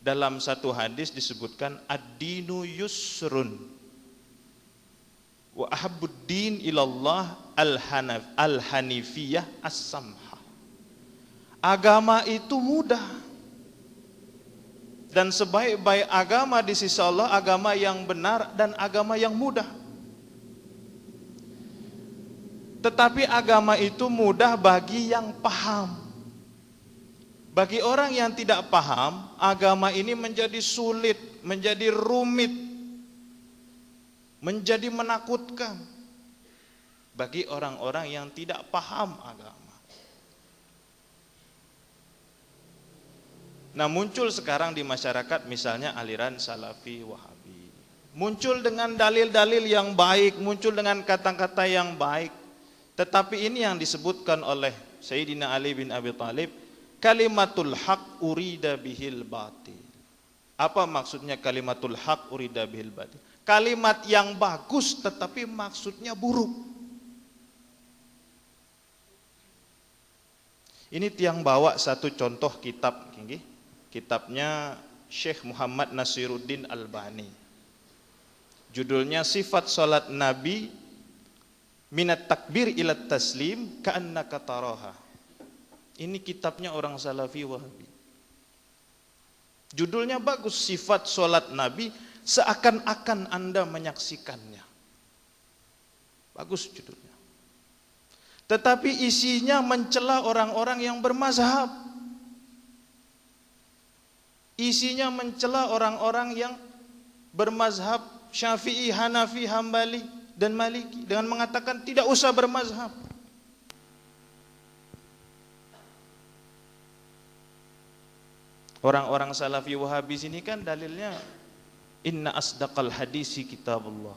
Dalam satu hadis disebutkan ad-dinu yusrun wa ahabbuddin ilallah al-hanifiyah as-samha. Agama itu mudah. Dan sebaik-baik agama di sisi Allah agama yang benar dan agama yang mudah. Tetapi agama itu mudah bagi yang paham. Bagi orang yang tidak paham, agama ini menjadi sulit, menjadi rumit, menjadi menakutkan bagi orang-orang yang tidak paham agama. Nah, muncul sekarang di masyarakat misalnya aliran Salafi Wahabi. Muncul dengan dalil-dalil yang baik, muncul dengan kata-kata yang baik. Tetapi ini yang disebutkan oleh Sayyidina Ali bin Abi Thalib, kalimatul haq urida bihil batil. Apa maksudnya kalimatul haq urida bihil batil? Kalimat yang bagus tetapi maksudnya buruk. Ini tiang bawa satu contoh kitab, kitabnya Syekh Muhammad Nasiruddin Albani. Judulnya Sifat Salat Nabi Minat Takbir ila Taslim Ka'annaka Taraha. Ini kitabnya orang Salafi Wahabi. Judulnya bagus, Sifat Salat Nabi Seakan-akan Anda menyaksikannya. Bagus judulnya. Tetapi isinya mencela orang-orang yang bermazhab. Isinya mencela orang-orang yang bermazhab Syafi'i, Hanafi, Hambali dan Maliki dengan mengatakan tidak usah bermazhab. Orang-orang Salafi Wahabi sini kan dalilnya inna asdaqal hadisi kitabullah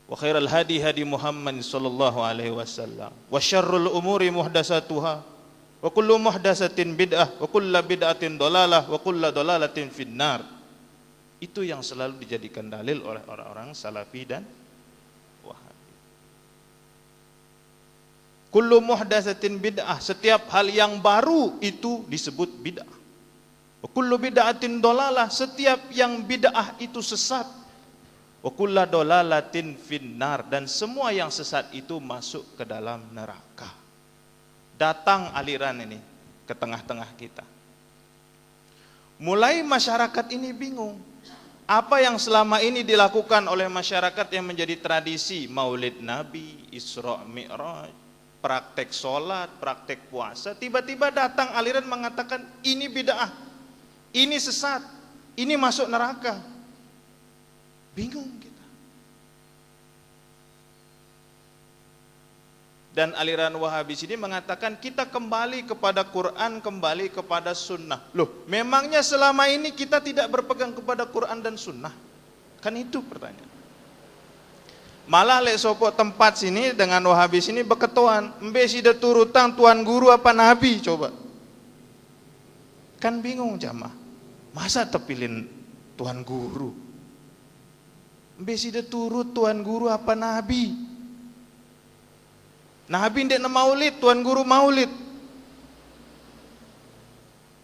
wa khairal hadi hadi Muhammad sallallahu alaihi wasallam wa syarrul umuri muhdatsatuha wa kullu muhdatsatin bid'ah wa kullu bid'atin dhalalah wa kullu dhalalatin finnar. Itu yang selalu dijadikan dalil oleh orang-orang Salafi dan Wahabi. Kullu muhdatsatin bid'ah, setiap hal yang baru itu disebut bid'ah. Wa kullu bid'atin dhalalah, setiap yang bid'ah itu sesat. Wa kullu dhalalatin finnar, dan semua yang sesat itu masuk ke dalam neraka. Datang aliran ini ke tengah-tengah kita. Mulai masyarakat ini bingung. Apa yang selama ini dilakukan oleh masyarakat yang menjadi tradisi Maulid Nabi, Isra Mi'raj, praktek sholat, praktek puasa, tiba-tiba datang aliran mengatakan ini bid'ah, ini sesat, ini masuk neraka. Bingung kita. Dan aliran Wahabi ini mengatakan kita kembali kepada Quran, kembali kepada sunnah. Loh, memangnya selama ini kita tidak berpegang kepada Quran dan sunnah? Kan itu pertanyaan. Malah lek sopo tempat sini dengan Wahabi sini beketuan, embe sida turutang tuan guru apa nabi coba. Kan bingung jamaah. Masa tepilin tuan guru? Embe sida turut tuan guru apa nabi? Nabi ndek maulid, tuan guru maulid.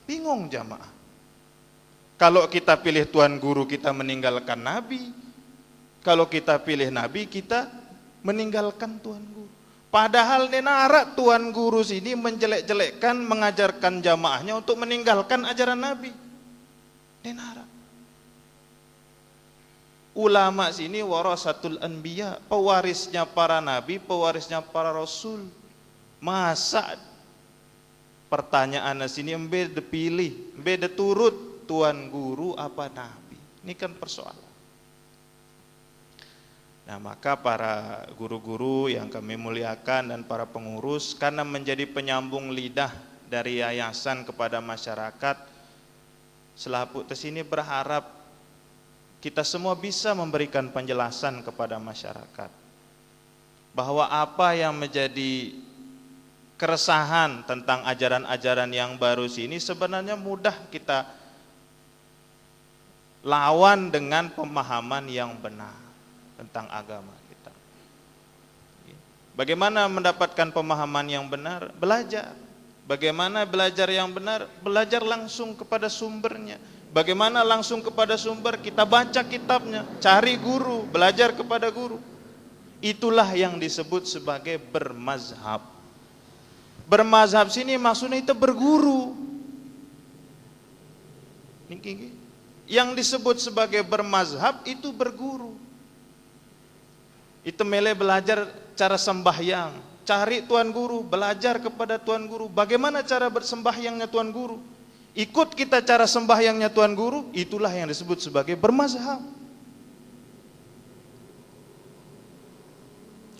Bingung jamaah. Kalau kita pilih tuan guru kita meninggalkan nabi. Kalau kita pilih nabi kita meninggalkan tuan guru. Padahal nenara tuan guru sini menjelek-jelekkan, mengajarkan jamaahnya untuk meninggalkan ajaran nabi. Nenara. Ulama sini warasatul anbiya, pewarisnya para nabi, pewarisnya para rasul. Masa pertanyaan sini embe dipilih, embe turut tuan guru apa nabi? Ini kan persoalan. Nah, maka para guru-guru yang kami muliakan dan para pengurus, karena menjadi penyambung lidah dari yayasan kepada masyarakat, selaku kesini berharap kita semua bisa memberikan penjelasan kepada masyarakat bahwa apa yang menjadi keresahan tentang ajaran-ajaran yang baru ini sebenarnya mudah kita lawan dengan pemahaman yang benar tentang agama kita. Bagaimana mendapatkan pemahaman yang benar? Belajar. Bagaimana belajar yang benar? Belajar langsung kepada sumbernya. Bagaimana langsung kepada sumber? Kita baca kitabnya, cari guru, belajar kepada guru. Itulah yang disebut sebagai bermazhab. Bermazhab sini maksudnya itu berguru. Yang disebut sebagai bermazhab itu berguru. Itu mele belajar cara sembahyang, cari tuan guru, belajar kepada tuan guru. Bagaimana cara bersembahyangnya tuan guru? Ikut kita cara sembahyangnya tuan guru, itulah yang disebut sebagai bermazhab.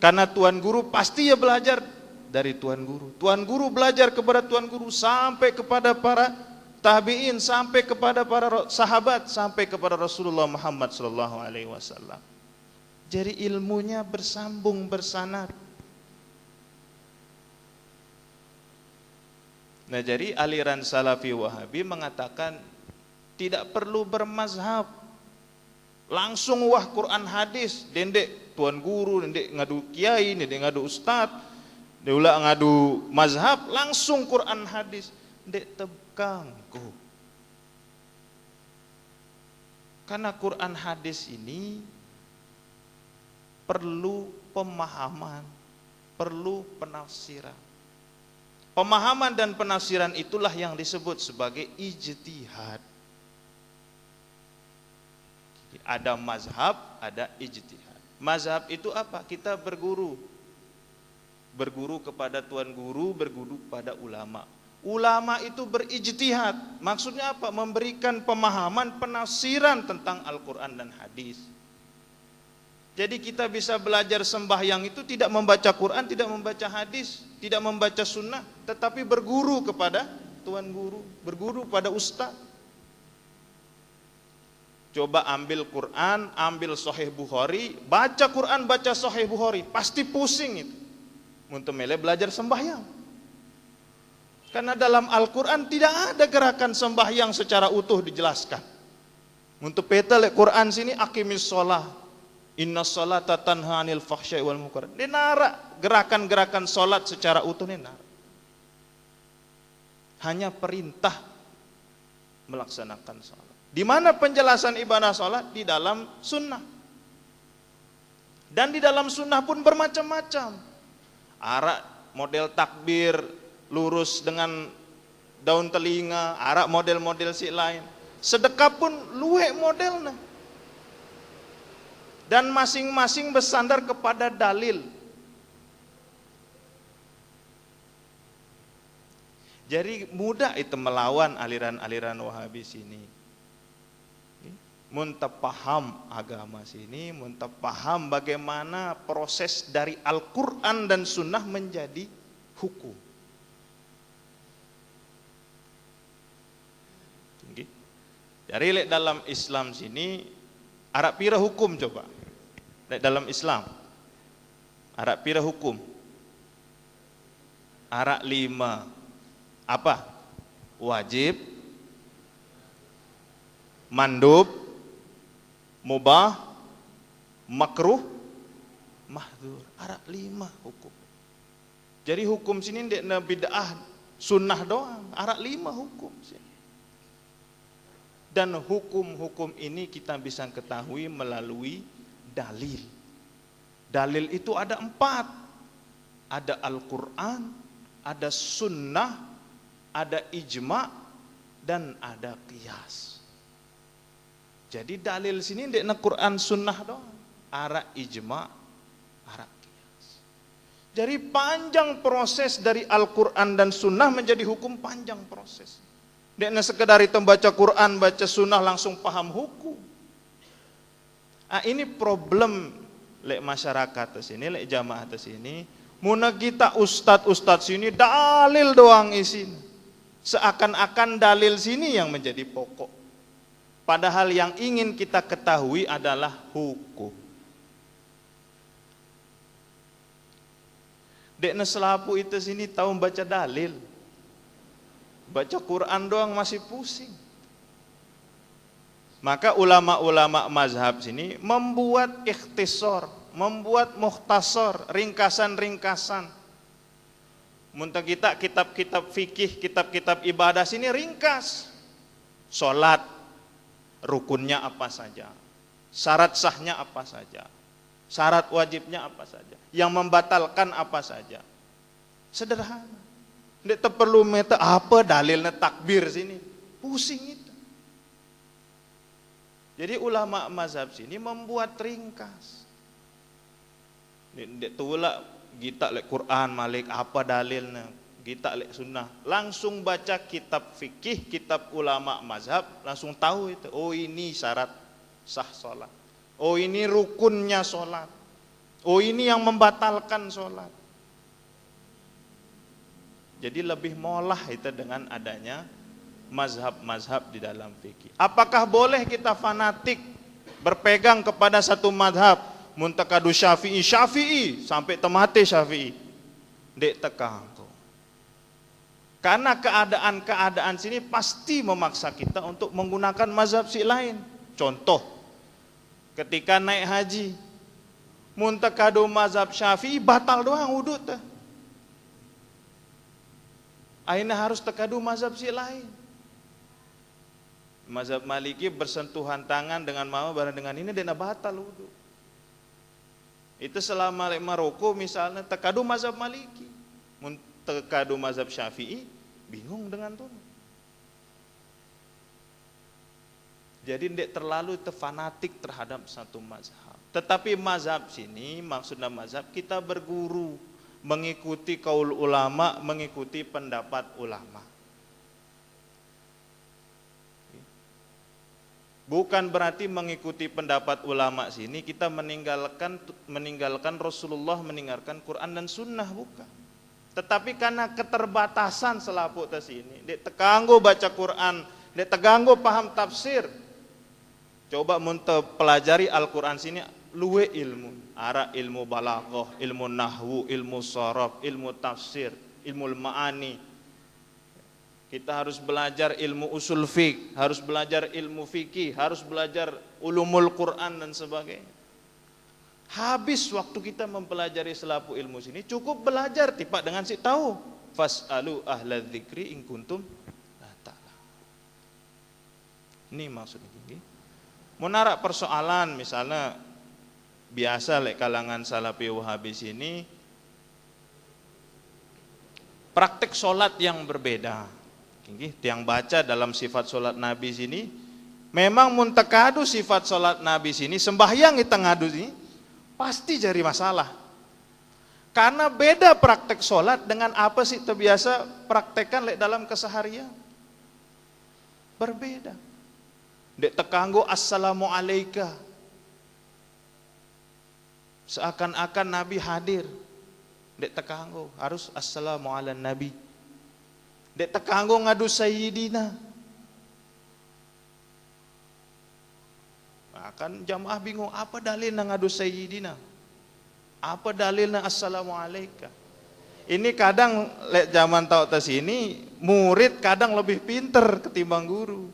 Karena tuan guru pasti ya belajar dari tuan guru. Tuan guru belajar kepada tuan guru sampai kepada para tabi'in, sampai kepada para sahabat, sampai kepada Rasulullah Muhammad SAW. Jadi ilmunya bersambung, bersanad. Nah, jadi aliran Salafi Wahabi mengatakan tidak perlu bermazhab. Langsung wah Quran hadis, dendek tuan guru, dendek ngadu kiai, dendek ngadu ustad, dendek ulah ngadu mazhab, langsung Quran hadis, dendek tebkangku. Karena Quran hadis ini perlu pemahaman, perlu penafsiran. Pemahaman dan penafsiran itulah yang disebut sebagai ijtihad. Ada mazhab, ada ijtihad. Mazhab itu apa? Kita berguru. Berguru kepada tuan guru, berguru kepada ulama. Ulama itu berijtihad. Maksudnya apa? Memberikan pemahaman, penafsiran tentang Al-Quran dan hadis. Jadi kita bisa belajar sembahyang itu tidak membaca Quran, tidak membaca hadis, tidak membaca sunnah, tetapi berguru kepada tuan guru, berguru pada ustaz. Coba ambil Quran, ambil Sahih Bukhari, baca Quran, baca Sahih Bukhari, pasti pusing itu. Untuk mele belajar sembahyang. Karena dalam Al-Quran tidak ada gerakan sembahyang secara utuh dijelaskan. Untuk peta Quran sini aqimis sholah. Inna sholata tanha anil fahsya'i wal munkar. Dia nara gerakan-gerakan solat secara utuh ini nara. Hanya perintah melaksanakan solat. Di mana penjelasan ibadah solat? Di dalam sunnah. Dan di dalam sunnah pun bermacam-macam. Arak model takbir lurus dengan daun telinga, arak model-model si lain. Sedekah pun luwe modelnya. Dan masing-masing bersandar kepada dalil. Jadi mudah itu melawan aliran-aliran Wahabi sini. Muntah paham agama sini, muntah paham bagaimana proses dari Al-Quran dan Sunnah menjadi hukum. Jadi dalam Islam sini, Arab pira hukum coba. Dalam Islam Arab pira hukum. Arab 5. Apa? Wajib, mandub, mubah, makruh, mahdzur. Arab 5 hukum. Jadi hukum sini tidak bid'ah sunnah doang. Arab 5 hukum sini. Dan hukum-hukum ini kita bisa ketahui melalui dalil. Dalil itu ada 4. Ada Al-Quran, ada Sunnah, ada Ijma, dan ada Qiyas. Jadi dalil sini tidak Quran Sunnah doang. Ada Ijma, ada Qiyas. Jadi panjang proses dari Al-Quran dan Sunnah menjadi hukum, panjang proses. Tidak sekedar itu baca Quran, baca Sunnah langsung paham hukum. Ini problem lek masyarakat sini, lek jamaah sini. Muna kita ustad sini dalil doang isin. Seakan-akan dalil sini yang menjadi pokok. Padahal yang ingin kita ketahui adalah hukum. Dek neselapu itu sini tahu baca dalil. Baca Quran doang masih pusing. Maka ulama-ulama mazhab sini membuat ikhtisar, membuat mukhtasar, ringkasan-ringkasan. Muntah kita kitab-kitab fikih, kitab-kitab ibadah sini ringkas. Sholat, rukunnya apa saja, syarat sahnya apa saja, syarat wajibnya apa saja, yang membatalkan apa saja. Sederhana. Tidak perlu meta apa dalilnya takbir sini. Pusing itu. Jadi ulama mazhab sini membuat ringkas. Tidak tula kita lek Quran malik apa dalilnya, kita lek sunnah. Langsung baca kitab fikih, kitab ulama mazhab, langsung tahu itu. Oh ini syarat sah sholat. Oh ini rukunnya sholat. Oh ini yang membatalkan sholat. Jadi lebih molah itu dengan adanya mazhab-mazhab di dalam fikih. Apakah boleh kita fanatik berpegang kepada satu mazhab? Muntakadu Syafi'i, Syafi'i sampai temate Syafi'i. Dek tekang. Karena keadaan-keadaan sini pasti memaksa kita untuk menggunakan mazhab si lain. Contoh, ketika naik haji, muntakadu mazhab Syafi'i batal doang wudhu tuh. Aina harus tekadu mazhab si lain. Mazhab Maliki bersentuhan tangan dengan mama bareng dengan ini dia batal wudu. Itu selama Maroko misalnya tekadu mazhab Maliki, tekadu mazhab Syafi'i bingung dengan tuh. Jadi tidak terlalu fanatik terhadap satu mazhab. Tetapi mazhab sini maksudnya mazhab kita berguru, mengikuti kaul ulama, mengikuti pendapat ulama. Bukan berarti mengikuti pendapat ulama sini kita meninggalkan Rasulullah, meninggalkan Quran dan Sunnah, bukan. Tetapi karena keterbatasan selapu tes ini, dek teganggu baca Quran, dek teganggu paham tafsir. Coba pelajari Al-Quran sini luwe ilmu, ara ilmu balaghah, ilmu nahwu, ilmu sharaf, ilmu tafsir, ilmu ma'ani. Kita harus belajar ilmu usul fiqh, harus belajar ilmu fikih, harus belajar ulumul Quran dan sebagainya. Habis waktu kita mempelajari selapu ilmu sini, cukup belajar tipak dengan si tahu. Fas'alu ahla dzikri in kuntum la ta'lamun. Ini maksudnya gini. Menarik persoalan misalnya biasa lek kalangan Salafi Wahabi sini praktek sholat yang berbeda. Yang baca dalam sifat sholat Nabi sini memang muntakadu sifat sholat Nabi sini sembahyang kita ngadu sini pasti jadi masalah. Karena beda praktek sholat dengan apa sih terbiasa praktekkan lek dalam keseharian. Berbeda. Dek tekanggo assalamu alaika. Seakan-akan Nabi hadir. Dek tekanggo harus assalamu ala nabi. Dek tekanggo ngadu sayyidina. Akan jamaah bingung apa dalilnya ngadu sayyidina? Apa dalilnya assalamu alaika? Ini kadang lek zaman tahu tas ini murid kadang lebih pinter ketimbang guru.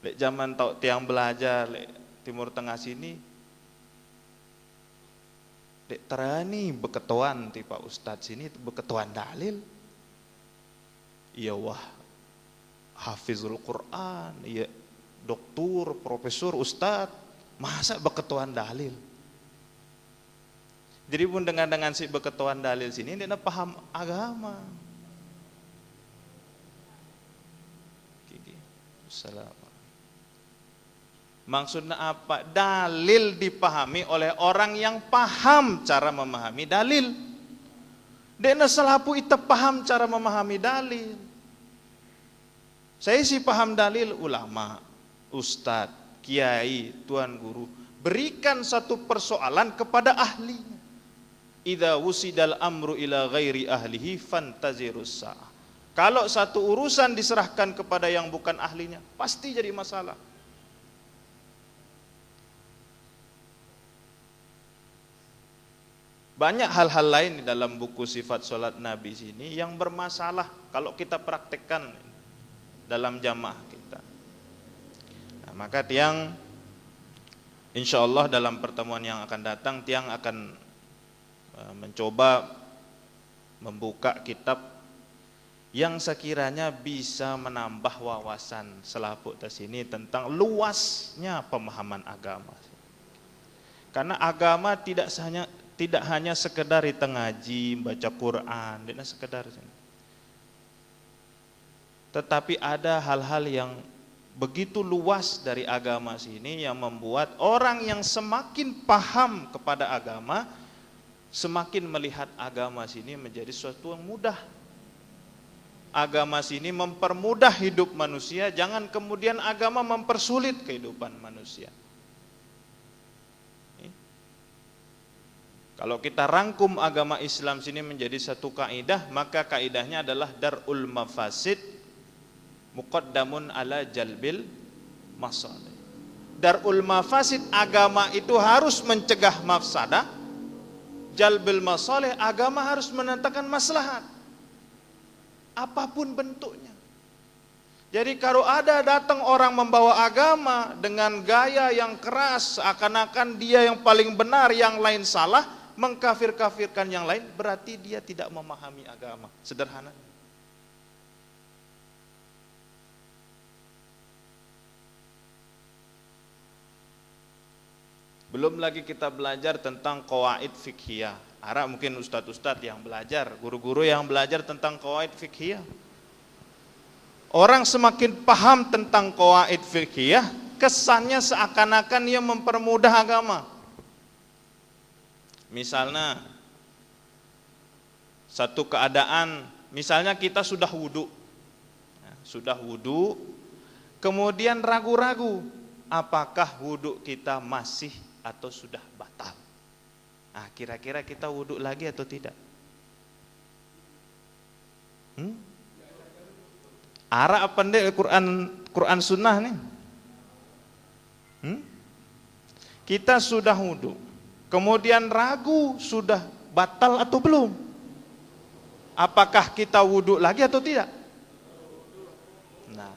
Lek zaman tahu tiang belajar lek Timur Tengah sini dek terani beketuan tipe ustadz sini beketuan dalil. Iya wah hafizul Quran, iya doktur, profesor, ustadz, masa beketuan dalil. Jadi pun dengan si beketuan dalil sini dia paham agama. Assalamualaikum. Maksudnya apa? Dalil dipahami oleh orang yang paham cara memahami dalil. Dena selapu itu paham cara memahami dalil. Saya sih paham dalil ulama, ustadz, kiai, tuan guru. Berikan satu persoalan kepada ahlinya. Idza wusidal amru ila ghairi ahlihi fantazirus sa'ah. Kalau satu urusan diserahkan kepada yang bukan ahlinya, pasti jadi masalah. Banyak hal-hal lain di dalam buku sifat sholat Nabi sini yang bermasalah kalau kita praktekkan dalam jamaah kita. Nah, maka tiang Insya Allah dalam pertemuan yang akan datang Tiang akan mencoba membuka kitab yang sekiranya bisa menambah wawasan selaput sini tentang luasnya pemahaman agama. Karena agama tidak hanya sekedar itu ngaji, baca Quran, tidak sekedar. Tetapi ada hal-hal yang begitu luas dari agama sini yang membuat orang yang semakin paham kepada agama semakin melihat agama sini menjadi sesuatu yang mudah. Agama sini mempermudah hidup manusia, jangan kemudian agama mempersulit kehidupan manusia. Kalau kita rangkum agama Islam sini menjadi satu kaidah, maka kaidahnya adalah darul mafasid muqaddamun ala jalbil masalih. Darul mafasid, agama itu harus mencegah mafsadah. Jalbil masalih, agama harus mendatangkan maslahat. Apapun bentuknya. Jadi kalau ada datang orang membawa agama dengan gaya yang keras, seakan-akan dia yang paling benar, yang lain salah, mengkafir-kafirkan yang lain, berarti dia tidak memahami agama. Sederhana. Belum lagi kita belajar tentang qawaid fiqhiyah. Ada mungkin ustadz-ustadz yang belajar, guru-guru yang belajar tentang qawaid fiqhiyah. Orang semakin paham tentang qawaid fiqhiyah, kesannya seakan-akan ia mempermudah agama. Misalnya satu keadaan, misalnya kita sudah wudu, kemudian ragu-ragu apakah wudu kita masih atau sudah batal. Nah, kira-kira kita wudhu lagi atau tidak? Ara apa ndek Quran sunnah nih? Kita sudah wudhu, kemudian ragu sudah batal atau belum? Apakah kita wudhu lagi atau tidak? Nah,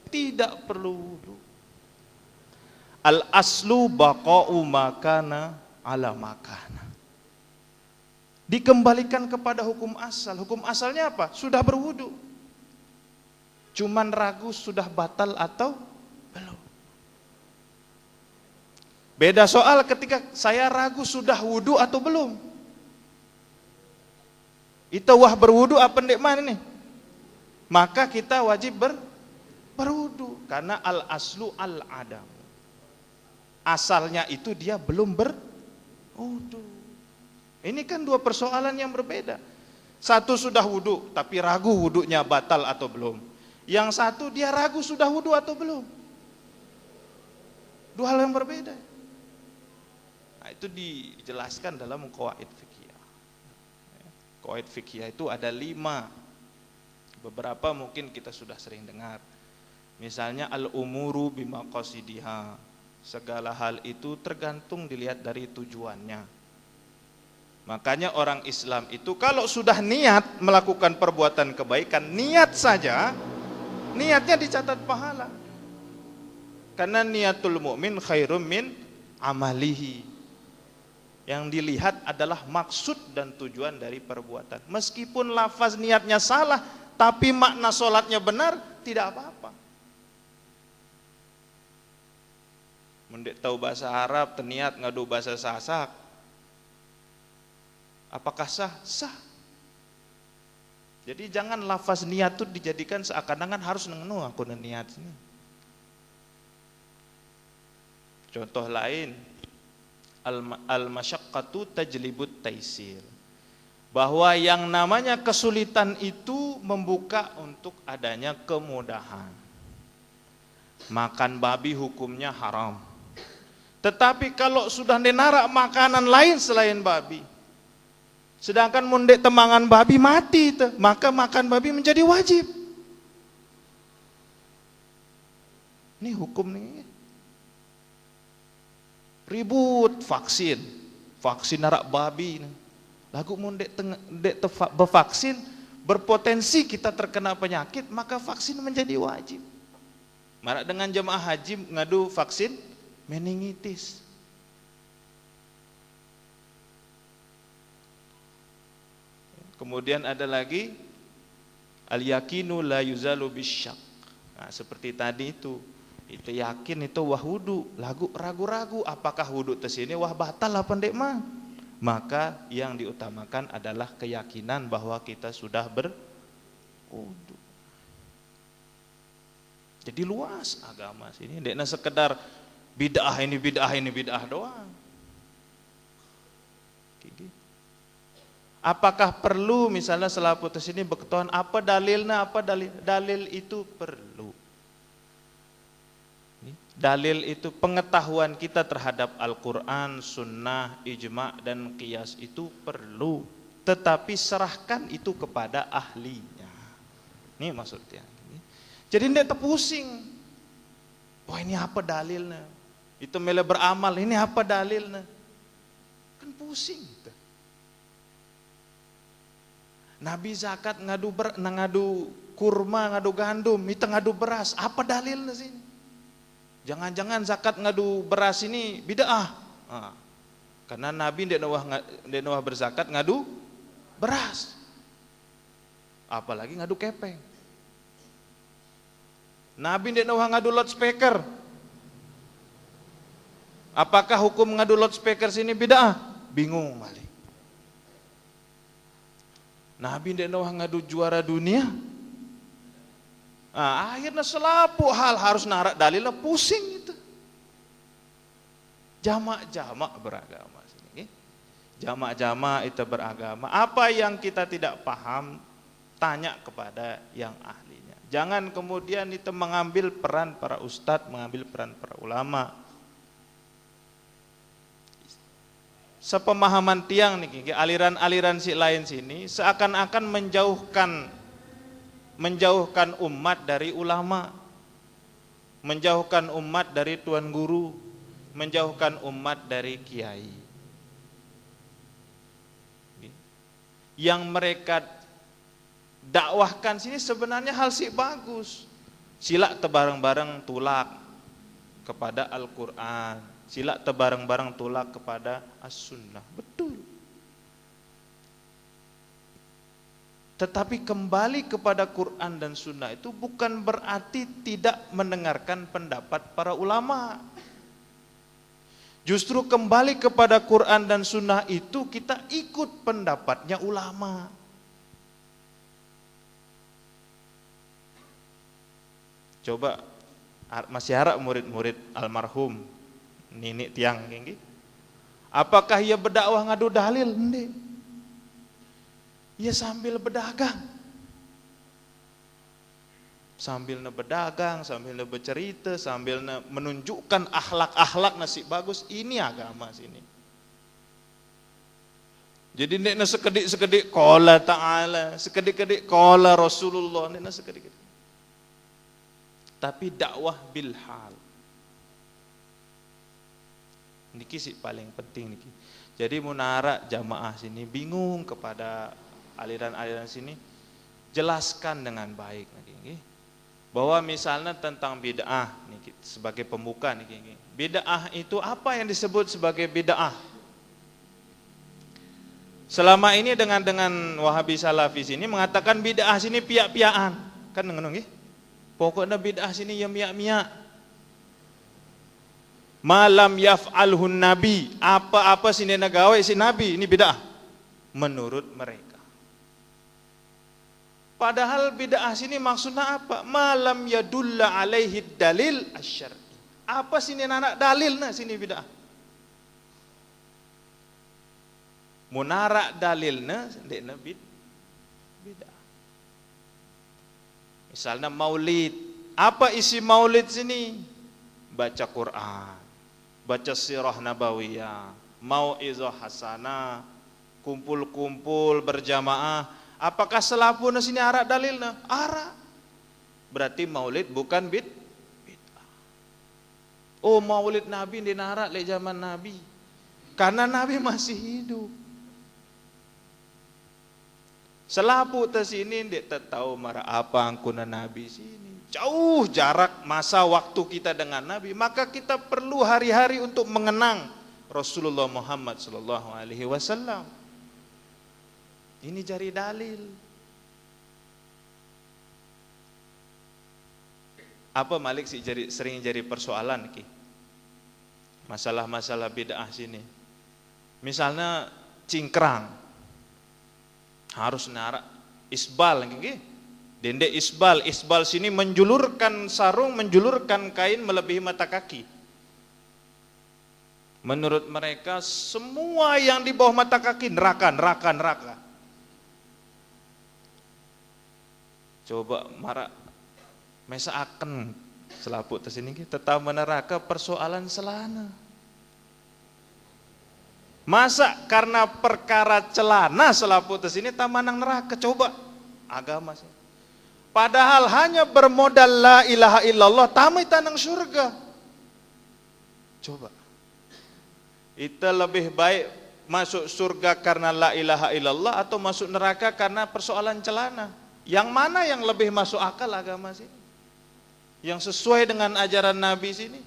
tidak perlu wudhu. Al aslu baqa'u makana ala makana. Dikembalikan kepada hukum asal. Hukum asalnya apa? Sudah berwudu. Cuman ragu sudah batal atau belum. Beda soal ketika saya ragu sudah wudu atau belum. Itu wah berwudu apa ndek mana nih? Maka kita wajib berwudu karena al aslu al adam. Asalnya itu dia belum berwudu. Ini kan dua persoalan yang berbeda. Satu sudah wudu tapi ragu wudunya batal atau belum. Yang satu dia ragu sudah wudu atau belum. Dua hal yang berbeda. Nah, itu dijelaskan dalam qawaid fiqhiyah. Qawaid fiqhiyah itu ada 5. Beberapa mungkin kita sudah sering dengar. Misalnya al-umuru bimaqasidiha. Segala hal itu tergantung dilihat dari tujuannya. Makanya orang Islam itu kalau sudah niat melakukan perbuatan kebaikan, niat saja, niatnya dicatat pahala. Karena niatul mukmin khairum min amalihi. Yang dilihat adalah maksud dan tujuan dari perbuatan. Meskipun lafaz niatnya salah, tapi makna sholatnya benar, tidak apa-apa. Mendek tahu bahasa Arab, terniat ngadu bahasa Sasak. Apakah sah? Sah. Jadi jangan lafaz niat itu dijadikan seakan-akan harus nengenu aku niat ini. Contoh lain, al-masyaqqatu tajlibut taisir. Bahwa yang namanya kesulitan itu membuka untuk adanya kemudahan. Makan babi hukumnya haram. Tetapi kalau sudah nenarak makanan lain selain babi, sedangkan mundek temangan babi mati, maka makan babi menjadi wajib. Ini hukum nih. Ribut vaksin narak babi. Lagu mundek bevaksin berpotensi kita terkena penyakit, maka vaksin menjadi wajib. Marak dengan jemaah haji ngadu vaksin meningitis. Kemudian ada lagi al-yakinu la yuzalu bisyak. Nah, seperti tadi itu yakin itu wah wudu, ragu-ragu apakah wudu tesini wah batal apa ndek mah. Maka yang diutamakan adalah keyakinan bahwa kita sudah berwudu. Jadi luas agama sini, ndekna sekedar bid'ah ini bid'ah doang. Gitu. Apakah perlu misalnya setelah putus ini beketohan apa dalilnya, dalil itu perlu. Dalil itu pengetahuan kita terhadap Al-Quran, Sunnah, Ijma' dan Qiyas itu perlu. Tetapi serahkan itu kepada ahlinya. Ini maksudnya. Jadi tidak terpusing. Wah ini apa dalilnya? Itu mele beramal, ini apa dalilnya? Kan pusing gitu. Nabi zakat ngadu kurma, ngadu gandum, itu ngadu beras, apa dalilnya sih? Jangan-jangan zakat ngadu beras ini bid'ah. Karena Nabi ndek nawah berzakat ngadu beras. Apalagi ngadu kepeng. Nabi ndek nawah ngadu loudspeaker. Apakah hukum ngadu loudspeaker sini bid'ah? Bingung malih. Nabi ndek nawah ngadu juara dunia. Akhirnya selapu hal harus narak dalilnya pusing itu. Jamak-jamak beragama sini. Jamak-jamak itu beragama. Apa yang kita tidak paham, tanya kepada yang ahlinya. Jangan kemudian itu mengambil peran para ustadz, mengambil peran para ulama. Sepemahaman tiang nih, aliran-aliran si lain sini seakan-akan menjauhkan umat dari ulama, menjauhkan umat dari tuan guru, menjauhkan umat dari kiai. Yang mereka dakwahkan sini sebenarnya hal sih bagus. Sila tebareng-bareng tulak kepada Al-Quran, sila tebareng-bareng tulak kepada As-Sunnah. Betul. Tetapi kembali kepada Quran dan Sunnah itu bukan berarti tidak mendengarkan pendapat para ulama. Justru kembali kepada Quran dan Sunnah itu kita ikut pendapatnya ulama. Coba masih harap murid-murid almarhum Nini tiang gini. Apakah ia berdakwah ngadu dalil? Enggak. Ia sambil berdagang. Sambil berdagang, sambil bercerita, sambil menunjukkan akhlak-akhlak nasib bagus. Ini agama sini. Jadi nek sekedik-sekedik qala ta'ala, sekedik-kedik qala Rasulullah, nek sekedik-kedik. Tapi dakwah bil hal. Niki sih paling penting niki. Jadi munara jamaah sini bingung kepada aliran-aliran sini, jelaskan dengan baik niki. Bahwa misalnya tentang bid'ah niki sebagai pembuka niki. Bid'ah itu apa yang disebut sebagai bid'ah? Selama ini dengan Wahabi Salafi sini mengatakan bid'ah sini piak-piaan. Kan ngono nggih? Pokoknya bid'ah sini ya miak-miak. Malam yaf'alhun nabi, apa-apa sini nagawe si nabi ini bid'ah menurut mereka. Padahal bid'ah sini maksudnya apa? Malam yadulla alaihi dalil asyar'i. Apa sini anak dalilnya sini bid'ah? Munara dalilnya ndekna bid'ah. Misalnya maulid. Apa isi maulid sini? Baca Quran, baca sirah nabawiyah, mau'izah hasanah, kumpul-kumpul berjamaah. Apakah selapuna sini arak dalilnya? Arak. Berarti maulid bukan bid'ah. Oh, maulid Nabi dinarak le zaman Nabi. Karena Nabi masih hidup. Selapu tesini ndik tahu marah apa angkuna Nabi sini. Jauh jarak masa waktu kita dengan Nabi, maka kita perlu hari-hari untuk mengenang Rasulullah Muhammad sallallahu alaihi wasallam. Ini jadi dalil. Apa Malik sih sering jadi persoalan ki? Masalah-masalah bid'ah sini. Misalnya cingkrang harus narak isbal gitu. Dende isbal sini menjulurkan sarung, menjulurkan kain melebihi mata kaki. Menurut mereka semua yang di bawah mata kaki neraka. Coba marak mesa akan selaput tersini tetap neraka persoalan selana. Masa karena perkara celana selaput tersini tamanang neraka, coba agama sih. Padahal hanya bermodal la ilaha illallah tamai tanang surga. Coba. Itu lebih baik masuk surga karena la ilaha illallah atau masuk neraka karena persoalan celana? Yang mana yang lebih masuk akal agama sini? Yang sesuai dengan ajaran Nabi sini?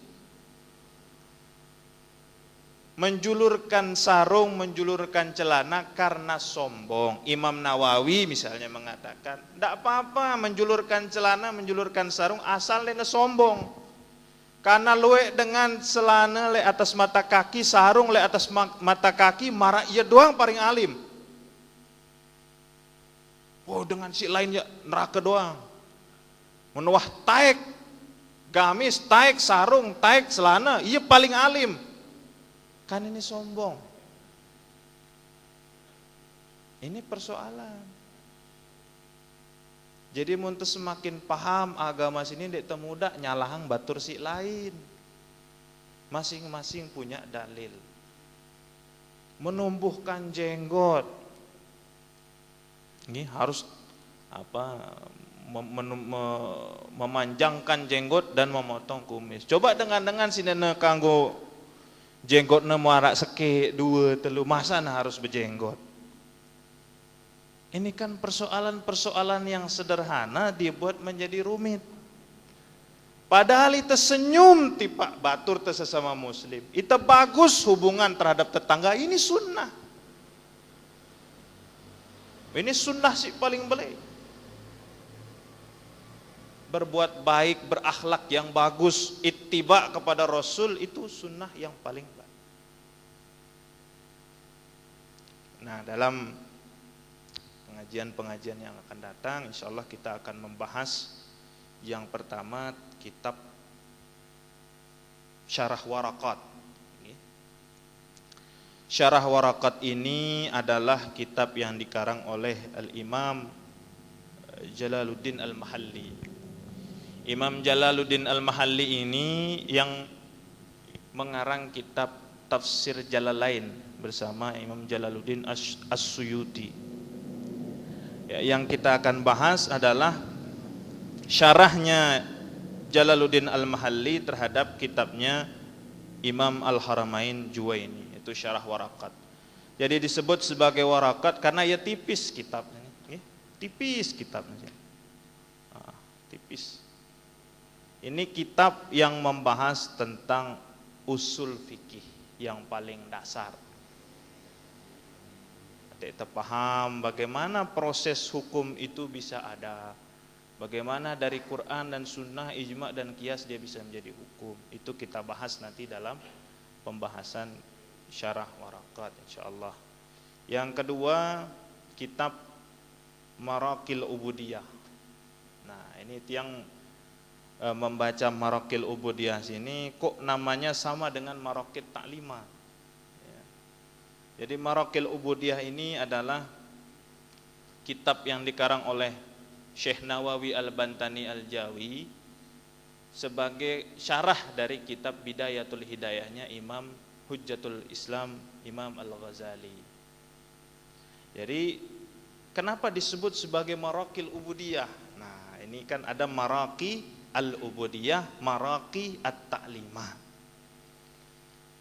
Menjulurkan sarung, menjulurkan celana karena sombong. Imam Nawawi misalnya mengatakan, tidak apa-apa menjulurkan celana, menjulurkan sarung asal lena sombong. Karena luwe dengan celana le atas mata kaki, sarung le atas mata kaki, marah ia doang paling alim. Oh dengan si lain ya neraka doang. Menuah taek gamis, taek sarung, taek celana, ia paling alim. Kan ini sombong. Ini persoalan. Jadi muntah semakin paham agama sini dek temuda nyalahang batur si lain. Masing-masing punya dalil. Menumbuhkan jenggot. Ini harus memanjangkan jenggot dan memotong kumis. Coba dengan sini kanggo jenggotnya muarak seke 2 3 masa harus berjenggot. Ini kan persoalan-persoalan yang sederhana dibuat menjadi rumit. Padahal itu senyum tipa batur sesama muslim. Itu bagus hubungan terhadap tetangga, ini sunnah. Ini sunnah sih paling baik. Berbuat baik, berakhlak yang bagus, ittiba kepada Rasul itu sunnah yang paling baik. Nah, dalam pengajian yang akan datang, insya Allah kita akan membahas yang pertama kitab Syarah Waraqat. Syarah Waraqat ini adalah kitab yang dikarang oleh Al-Imam Jalaluddin Al-Mahalli. Imam Jalaluddin Al-Mahalli ini yang mengarang kitab Tafsir Jalalain bersama Imam Jalaluddin As-Suyuti. Ya, yang kita akan bahas adalah syarahnya Jalaluddin Al-Mahalli terhadap kitabnya Imam Al-Haramain Juwaini, itu Syarah Waraqat. Jadi disebut sebagai Waraqat karena ya tipis kitabnya, tipis kitabnya, tipis. Ini kitab yang membahas tentang usul fikih yang paling dasar. Kita paham bagaimana proses hukum itu bisa ada, bagaimana dari Quran dan Sunnah, ijma dan qiyas dia bisa menjadi hukum. Itu kita bahas nanti dalam pembahasan Syarah Waraqat insyaallah. Yang kedua, kitab Maraqil Ubudiyah. Nah, ini yang membaca Maraqil Ubudiyah sini kok namanya sama dengan Maraqit Ta'limat. Jadi Maraqil Ubudiyah ini adalah kitab yang dikarang oleh Syekh Nawawi Al-Bantani Al-Jawi sebagai syarah dari kitab Bidayatul Hidayahnya Imam Hujjatul Islam Imam Al-Ghazali. Jadi kenapa disebut sebagai Maraqil Ubudiyah? Nah, ini kan ada Maraqi Al-Ubudiyah, Maraqi At-Ta'limat.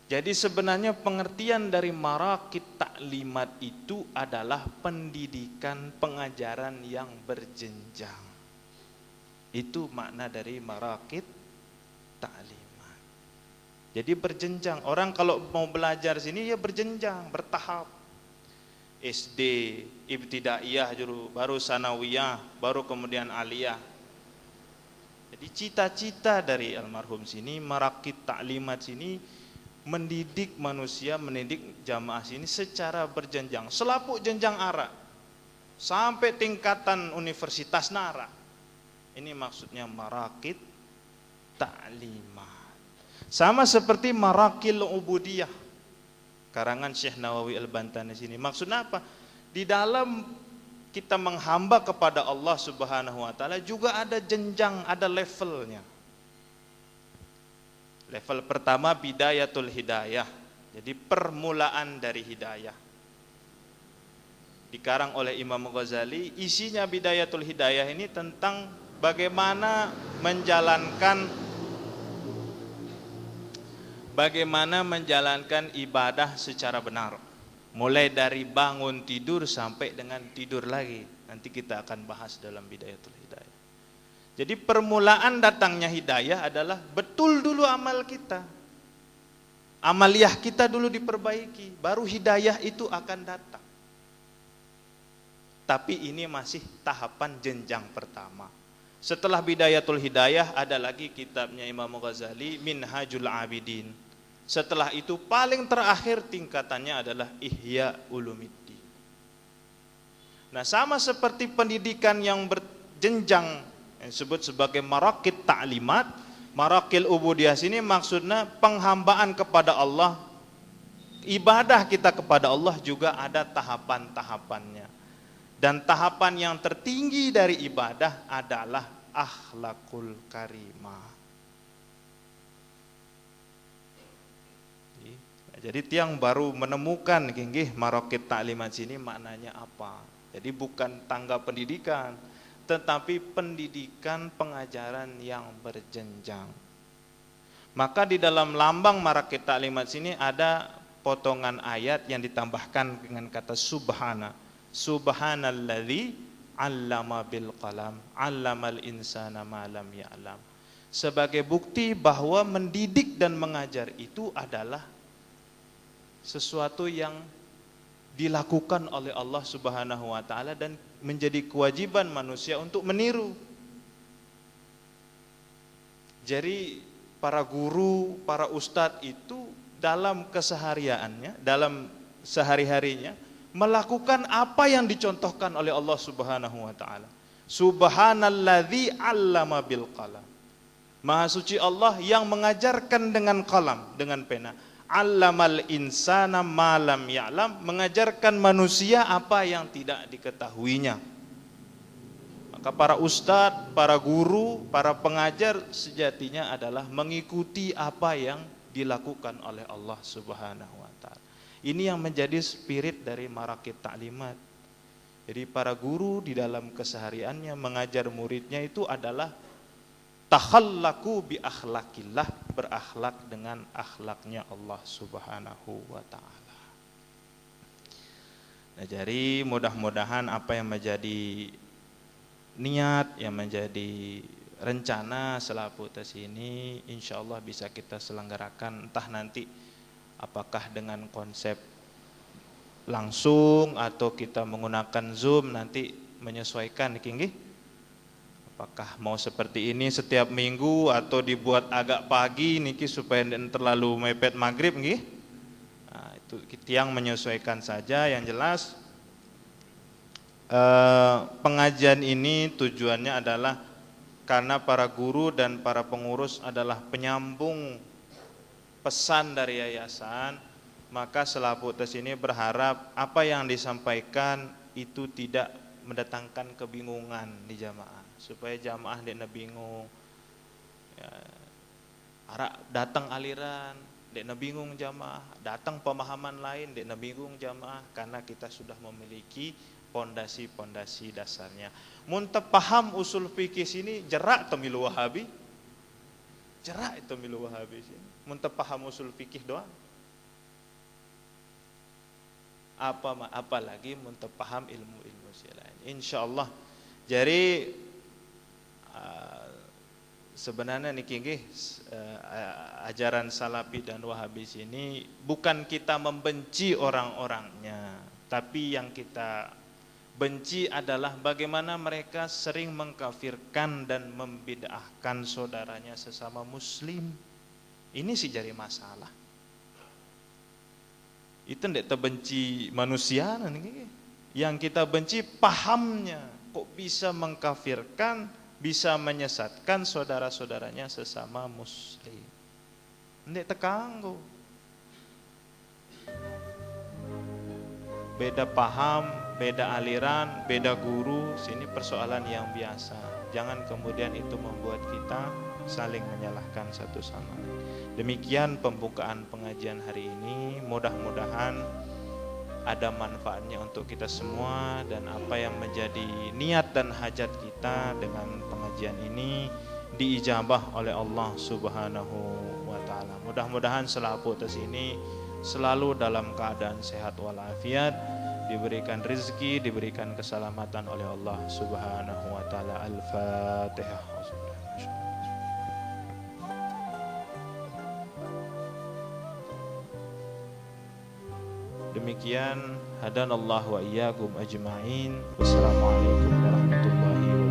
Jadi sebenarnya pengertian dari Maraqit Ta'limat itu adalah pendidikan pengajaran yang berjenjang. Itu makna dari Maraqit Ta'limat. Jadi berjenjang. Orang kalau mau belajar sini ya berjenjang, bertahap. SD, ibtidaiyah dulu, baru sanawiyah, baru kemudian aliyah. Jadi cita-cita dari almarhum sini, Marakit Ta'limat sini, mendidik manusia, mendidik jamaah sini secara berjenjang, selaput jenjang ara, sampai tingkatan universitas nara. Ini maksudnya Marakit Ta'limat. Sama seperti Marakil Ubudiyah, karangan Syekh Nawawi Al-Bantani sini. Maksudnya apa? Di dalam kita menghamba kepada Allah Subhanahu wa taala juga ada jenjang, ada levelnya. Level pertama bidayatul hidayah. Jadi permulaan dari hidayah. Dikarang oleh Imam Ghazali, isinya bidayatul hidayah ini tentang bagaimana menjalankan ibadah secara benar. Mulai dari bangun tidur sampai dengan tidur lagi. Nanti kita akan bahas dalam bidayatul hidayah. Jadi permulaan datangnya hidayah adalah betul dulu amal kita. Amaliyah kita dulu diperbaiki, baru hidayah itu akan datang. Tapi ini masih tahapan jenjang pertama. Setelah bidayatul hidayah ada lagi kitabnya Imam Ghazali, Minhajul Abidin. Setelah itu paling terakhir tingkatannya adalah Ihya Ulumiddin. Nah, sama seperti pendidikan yang berjenjang yang disebut sebagai Marakit Ta'limat, Marakil Ubudiyah ini maksudnya penghambaan kepada Allah. Ibadah kita kepada Allah juga ada tahapan-tahapannya. Dan tahapan yang tertinggi dari ibadah adalah akhlakul karimah. Jadi tiang baru menemukan gini Marakit Ta'limat sini maknanya apa. Jadi bukan tangga pendidikan, tetapi pendidikan pengajaran yang berjenjang. Maka di dalam lambang Marakit Ta'limat sini ada potongan ayat yang ditambahkan dengan kata subhana. Subhanalladzi 'allama bil qalam, 'allamal insana ma lam ya'lam. Sebagai bukti bahwa mendidik dan mengajar itu adalah sesuatu yang dilakukan oleh Allah Subhanahu wa taala dan menjadi kewajiban manusia untuk meniru. Jadi para guru, para ustadz itu dalam kesehariannya, dalam sehari-harinya melakukan apa yang dicontohkan oleh Allah Subhanahu wa taala. Subhanalladzi 'allama bil qalam. Maha suci Allah yang mengajarkan dengan qalam, dengan pena. 'Allamal insana ma lam ya'lam, mengajarkan manusia apa yang tidak diketahuinya. Maka para ustadz, para guru, para pengajar sejatinya adalah mengikuti apa yang dilakukan oleh Allah Subhanahu wa taala. Ini yang menjadi spirit dari Marakit Ta'limat. Jadi para guru di dalam kesehariannya mengajar muridnya itu adalah takhallaku bi akhlakillah, berakhlak dengan akhlaknya Allah Subhanahu wa taala. Nah, jadi mudah-mudahan apa yang menjadi niat, yang menjadi rencana selapu tes ini insyaallah bisa kita selenggarakan, entah nanti apakah dengan konsep langsung atau kita menggunakan Zoom, nanti menyesuaikan nggih. Apakah mau seperti ini setiap minggu atau dibuat agak pagi niki supaya tidak terlalu mepet maghrib nggih. Nah, itu tiang menyesuaikan saja. Yang jelas pengajian ini tujuannya adalah karena para guru dan para pengurus adalah penyambung pesan dari yayasan, maka selapu tes ini berharap apa yang disampaikan itu tidak mendatangkan kebingungan di jamaah, supaya jamaah tidak bingung. Ya, datang aliran, tidak bingung jamaah, datang pemahaman lain, tidak bingung jamaah, karena kita sudah memiliki pondasi-pondasi dasarnya. Muntah paham usul fikih sini jerak temilu Wahabi, jerak itu milu Wahabi sini. Muntah paham usul fikih doang. Apalagi muntah paham ilmu-ilmu lain. Insyaallah. Jadi sebenarnya niki ajaran Salafi dan Wahabi ini bukan kita membenci orang-orangnya, Tapi yang kita benci adalah bagaimana mereka sering mengkafirkan dan membid'ahkan saudaranya sesama muslim. Ini sih jadi masalah. Itu tidak terbenci manusia, yang kita benci pahamnya. Kok bisa mengkafirkan, bisa menyesatkan saudara-saudaranya sesama muslim. Tidak terganggu. Beda paham, beda aliran, beda guru, sini persoalan yang biasa. Jangan kemudian itu membuat kita saling menyalahkan satu sama lain. Demikian pembukaan pengajian hari ini. Mudah-mudahan ada manfaatnya untuk kita semua, dan apa yang menjadi niat dan hajat kita dengan pengajian ini diijabah oleh Allah Subhanahu wa taala. Mudah-mudahan selaput ini selalu dalam keadaan sehat walafiat, diberikan rezeki, diberikan keselamatan oleh Allah Subhanahu wa taala. Al-Fatihah. Demikian hadanallahu wa iyyakum ajma'in. Wassalamualaikum warahmatullahi wabarakatuh.